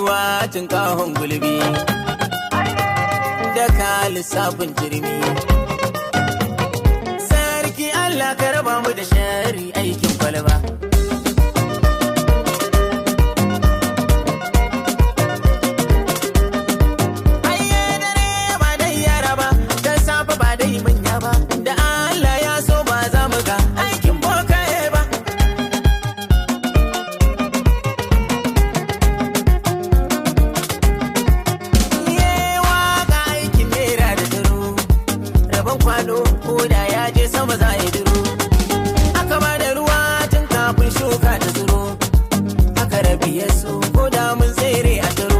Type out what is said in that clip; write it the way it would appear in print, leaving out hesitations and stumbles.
ruwa tun kahon gulbi da ka lissafin jirmi. Sarki Allah ka raba mu da shari aikin kwalba. Kwano ko da ya je sama za ya duro, aka ba da ruwa tun kafin shuka ta tsiro, aka rabi ya so ko da mun tsere a turo.